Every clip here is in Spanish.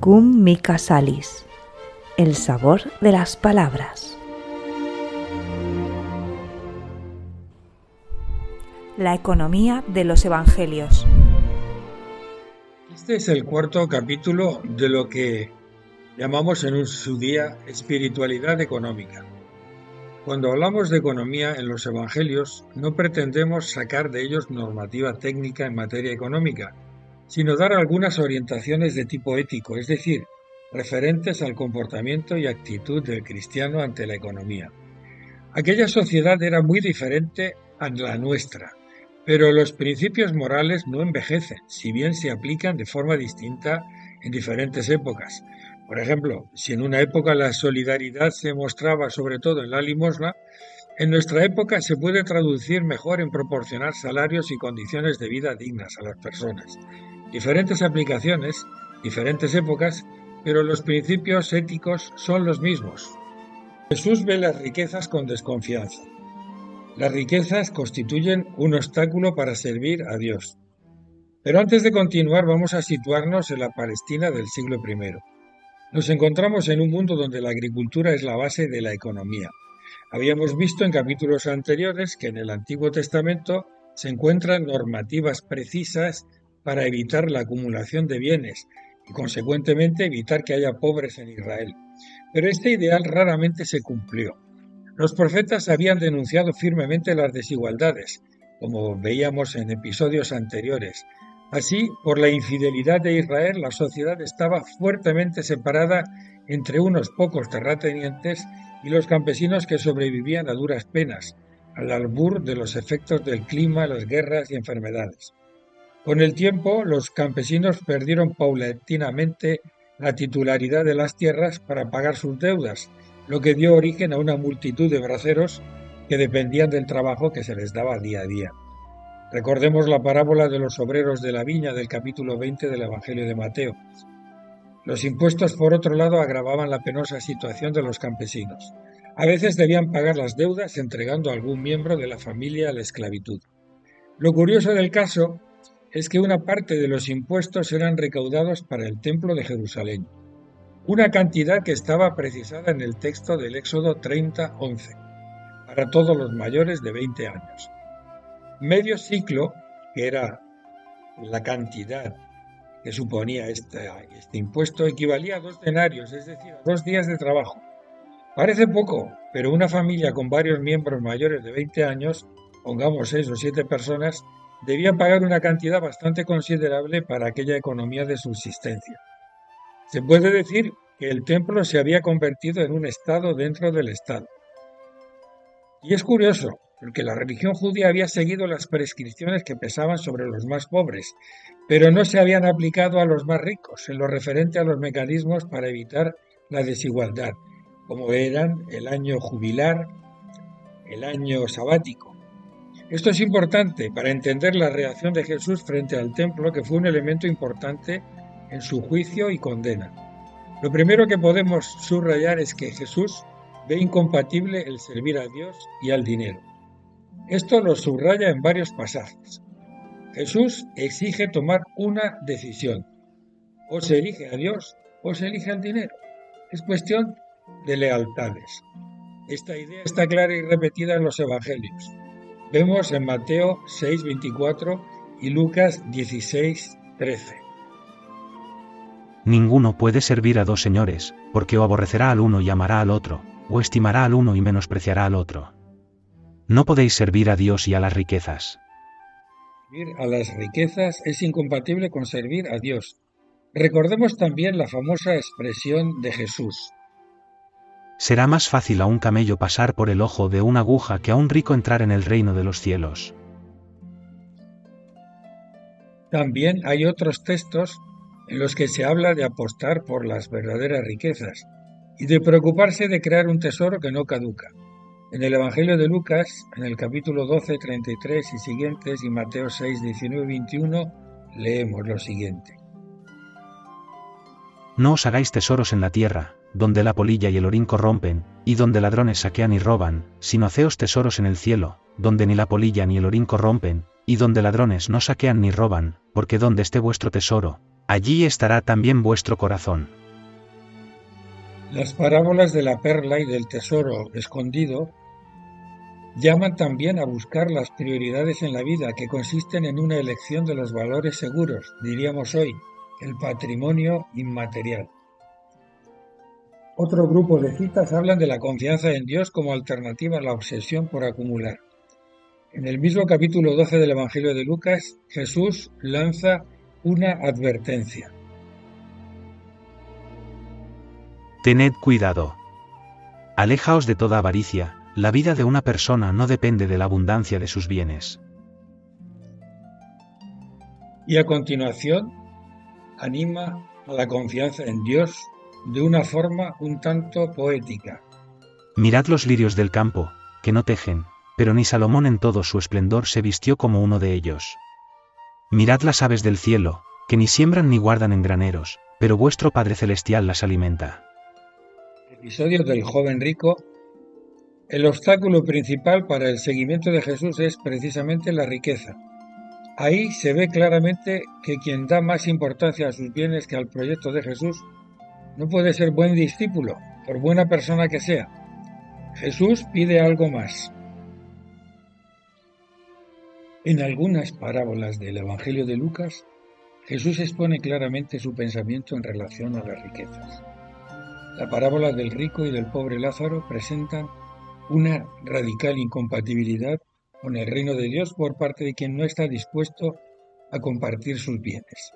Gum mica salis, el sabor de las palabras. La economía de los evangelios. Este es el cuarto capítulo de lo que llamamos en su día espiritualidad económica. Cuando hablamos de economía en los evangelios, no pretendemos sacar de ellos normativa técnica en materia económica, sino dar algunas orientaciones de tipo ético, es decir, referentes al comportamiento y actitud del cristiano ante la economía. Aquella sociedad era muy diferente a la nuestra, pero los principios morales no envejecen, si bien se aplican de forma distinta en diferentes épocas. Por ejemplo, si en una época la solidaridad se mostraba sobre todo en la limosna, en nuestra época se puede traducir mejor en proporcionar salarios y condiciones de vida dignas a las personas. Diferentes aplicaciones, diferentes épocas, pero los principios éticos son los mismos. Jesús ve las riquezas con desconfianza. Las riquezas constituyen un obstáculo para servir a Dios. Pero antes de continuar vamos a situarnos en la Palestina del siglo I. Nos encontramos en un mundo donde la agricultura es la base de la economía. Habíamos visto en capítulos anteriores que en el Antiguo Testamento se encuentran normativas precisas para evitar la acumulación de bienes y, consecuentemente, evitar que haya pobres en Israel. Pero este ideal raramente se cumplió. Los profetas habían denunciado firmemente las desigualdades, como veíamos en episodios anteriores. Así, por la infidelidad de Israel, la sociedad estaba fuertemente separada entre unos pocos terratenientes y los campesinos que sobrevivían a duras penas, al albur de los efectos del clima, las guerras y enfermedades. Con el tiempo, los campesinos perdieron paulatinamente la titularidad de las tierras para pagar sus deudas, lo que dio origen a una multitud de braceros que dependían del trabajo que se les daba día a día. Recordemos la parábola de los obreros de la viña del capítulo 20 del Evangelio de Mateo. Los impuestos, por otro lado, agravaban la penosa situación de los campesinos. A veces debían pagar las deudas entregando a algún miembro de la familia a la esclavitud. Lo curioso del caso es que una parte de los impuestos eran recaudados para el templo de Jerusalén, una cantidad que estaba precisada en el texto del Éxodo 30:11, para todos los mayores de 20 años. Medio ciclo, que era la cantidad que suponía este impuesto, equivalía a 2 denarios, es decir, a 2 días de trabajo. Parece poco, pero una familia con varios miembros mayores de 20 años, pongamos 6 o 7 personas, debía pagar una cantidad bastante considerable para aquella economía de subsistencia. Se puede decir que el templo se había convertido en un estado dentro del estado. Y es curioso, porque la religión judía había seguido las prescripciones que pesaban sobre los más pobres, pero no se habían aplicado a los más ricos en lo referente a los mecanismos para evitar la desigualdad, como eran el año jubilar, el año sabático. Esto es importante para entender la reacción de Jesús frente al templo, que fue un elemento importante en su juicio y condena. Lo primero que podemos subrayar es que Jesús ve incompatible el servir a Dios y al dinero. Esto lo subraya en varios pasajes. Jesús exige tomar una decisión. O se elige a Dios o se elige al dinero. Es cuestión de lealtades. Esta idea está clara y repetida en los evangelios. Vemos en Mateo 6:24 y Lucas 16:13. Ninguno puede servir a dos señores, porque o aborrecerá al uno y amará al otro, o estimará al uno y menospreciará al otro. No podéis servir a Dios y a las riquezas. Servir a las riquezas es incompatible con servir a Dios. Recordemos también la famosa expresión de Jesús. Será más fácil a un camello pasar por el ojo de una aguja que a un rico entrar en el reino de los cielos. También hay otros textos en los que se habla de apostar por las verdaderas riquezas y de preocuparse de crear un tesoro que no caduca. En el Evangelio de Lucas, en el capítulo 12, 33 y siguientes, y Mateo 6, 19 y 21, leemos lo siguiente. No os hagáis tesoros en la tierra, donde la polilla y el orín corrompen, y donde ladrones saquean y roban, sino haceos tesoros en el cielo, donde ni la polilla ni el orín corrompen, y donde ladrones no saquean ni roban, porque donde esté vuestro tesoro, Allí estará también vuestro corazón. Las parábolas de la perla y del tesoro escondido llaman también a buscar las prioridades en la vida, que consisten en una elección de los valores seguros, diríamos hoy, el patrimonio inmaterial. Otro grupo de citas hablan de la confianza en Dios como alternativa a la obsesión por acumular. En el mismo capítulo 12 del Evangelio de Lucas, Jesús lanza una advertencia. Tened cuidado. Alejaos de toda avaricia, la vida de una persona no depende de la abundancia de sus bienes. Y a continuación, anima a la confianza en Dios de una forma un tanto poética. Mirad los lirios del campo, que no tejen, pero ni Salomón en todo su esplendor se vistió como uno de ellos. Mirad las aves del cielo, que ni siembran ni guardan en graneros, pero vuestro Padre Celestial las alimenta. Episodio del joven rico. El obstáculo principal para el seguimiento de Jesús es precisamente la riqueza. Ahí se ve claramente que quien da más importancia a sus bienes que al proyecto de Jesús no puede ser buen discípulo, por buena persona que sea. Jesús pide algo más. En algunas parábolas del Evangelio de Lucas, Jesús expone claramente su pensamiento en relación a las riquezas. La parábola del rico y del pobre Lázaro presentan una radical incompatibilidad con el reino de Dios por parte de quien no está dispuesto a compartir sus bienes.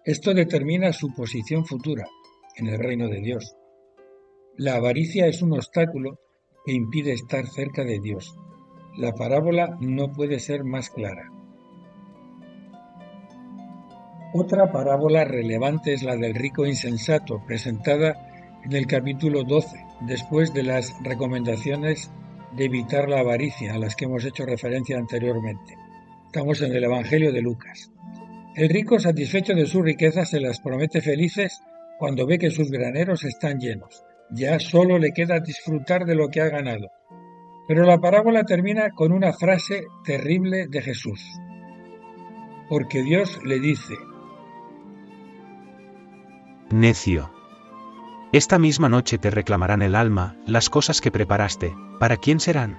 Esto determina su posición futura en el reino de Dios. La avaricia es un obstáculo que impide estar cerca de Dios. La parábola no puede ser más clara. Otra parábola relevante es la del rico insensato, presentada en el capítulo 12, después de las recomendaciones de evitar la avaricia a las que hemos hecho referencia anteriormente. Estamos en el Evangelio de Lucas. El rico, satisfecho de sus riquezas, se las promete felices cuando ve que sus graneros están llenos. Ya solo le queda disfrutar de lo que ha ganado. Pero la parábola termina con una frase terrible de Jesús. Porque Dios le dice: Necio. Esta misma noche te reclamarán el alma, las cosas que preparaste, ¿para quién serán?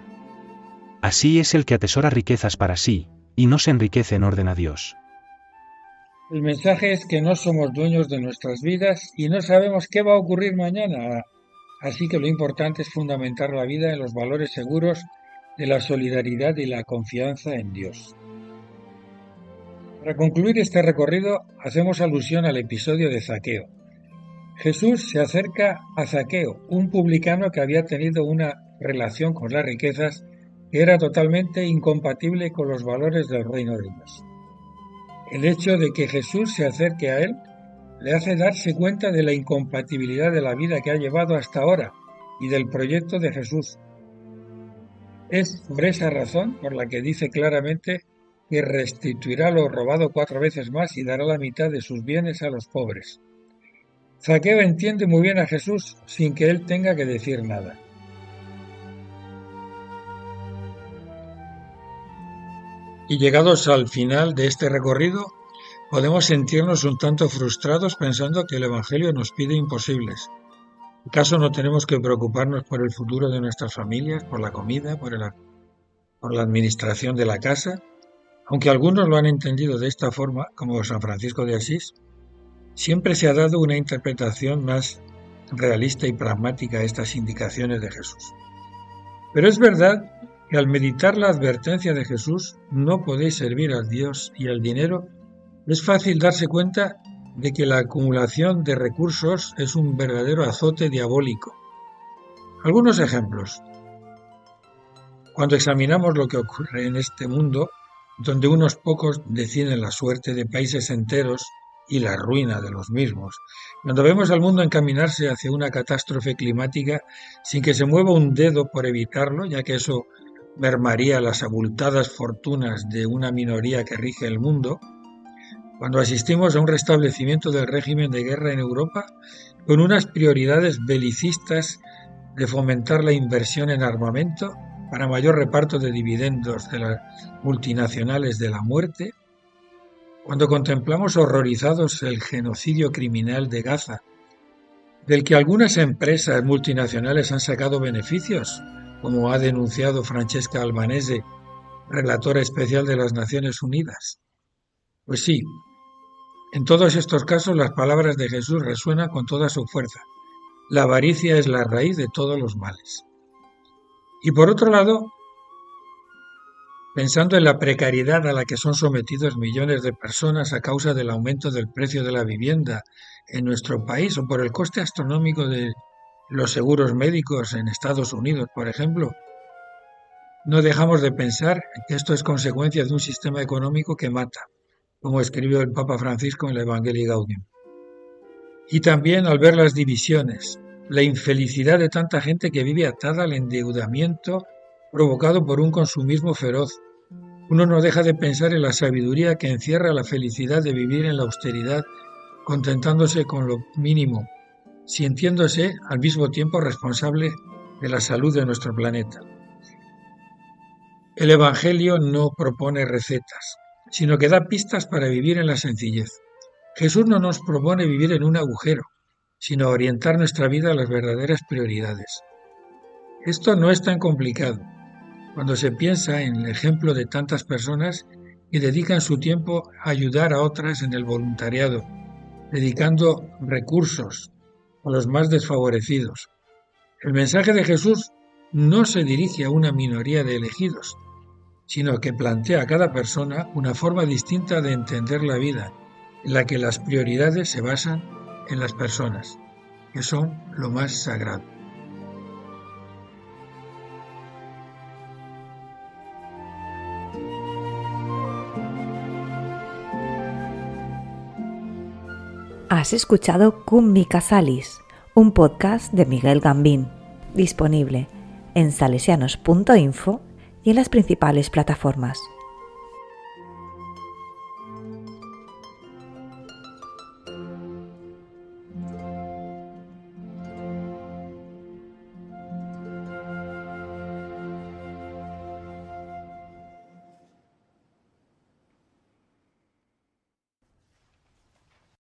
Así es el que atesora riquezas para sí, y no se enriquece en orden a Dios. El mensaje es que no somos dueños de nuestras vidas y no sabemos qué va a ocurrir mañana. Así que lo importante es fundamentar la vida en los valores seguros de la solidaridad y la confianza en Dios. Para concluir este recorrido, hacemos alusión al episodio de Zaqueo. Jesús se acerca a Zaqueo, un publicano que había tenido una relación con las riquezas que era totalmente incompatible con los valores del reino de Dios. El hecho de que Jesús se acerque a él le hace darse cuenta de la incompatibilidad de la vida que ha llevado hasta ahora y del proyecto de Jesús. Es por esa razón por la que dice claramente que restituirá lo robado 4 veces más y dará la mitad de sus bienes a los pobres. Zaqueo entiende muy bien a Jesús sin que él tenga que decir nada. Y llegados al final de este recorrido, podemos sentirnos un tanto frustrados pensando que el Evangelio nos pide imposibles. ¿Acaso no tenemos que preocuparnos por el futuro de nuestras familias, por la comida, por la administración de la casa? Aunque algunos lo han entendido de esta forma, como San Francisco de Asís, siempre se ha dado una interpretación más realista y pragmática a estas indicaciones de Jesús. Pero es verdad que al meditar la advertencia de Jesús, no podéis servir a Dios y al dinero, es fácil darse cuenta de que la acumulación de recursos es un verdadero azote diabólico. Algunos ejemplos. Cuando examinamos lo que ocurre en este mundo, donde unos pocos deciden la suerte de países enteros y la ruina de los mismos, cuando vemos al mundo encaminarse hacia una catástrofe climática sin que se mueva un dedo por evitarlo, ya que eso mermaría las abultadas fortunas de una minoría que rige el mundo, cuando asistimos a un restablecimiento del régimen de guerra en Europa con unas prioridades belicistas de fomentar la inversión en armamento para mayor reparto de dividendos de las multinacionales de la muerte, Cuando contemplamos horrorizados el genocidio criminal de Gaza, del que algunas empresas multinacionales han sacado beneficios, como ha denunciado Francesca Albanese, relatora especial de las Naciones Unidas. Pues sí, en todos estos casos las palabras de Jesús resuenan con toda su fuerza. La avaricia es la raíz de todos los males. Y por otro lado, pensando en la precariedad a la que son sometidos millones de personas a causa del aumento del precio de la vivienda en nuestro país o por el coste astronómico de los seguros médicos en Estados Unidos, por ejemplo, no dejamos de pensar que esto es consecuencia de un sistema económico que mata, como escribió el Papa Francisco en el Evangelii Gaudium. Y también al ver las divisiones, la infelicidad de tanta gente que vive atada al endeudamiento provocado por un consumismo feroz, uno no deja de pensar en la sabiduría que encierra la felicidad de vivir en la austeridad, contentándose con lo mínimo, sintiéndose al mismo tiempo responsable de la salud de nuestro planeta. El Evangelio no propone recetas, sino que da pistas para vivir en la sencillez. Jesús no nos propone vivir en un agujero, sino orientar nuestra vida a las verdaderas prioridades. Esto no es tan complicado cuando se piensa en el ejemplo de tantas personas que dedican su tiempo a ayudar a otras en el voluntariado, dedicando recursos a los más desfavorecidos. El mensaje de Jesús no se dirige a una minoría de elegidos, sino que plantea a cada persona una forma distinta de entender la vida, en la que las prioridades se basan en las personas, que son lo más sagrado. Has escuchado Cum Mica Salis, un podcast de Miguel Gambín, disponible en salesianos.info y en las principales plataformas.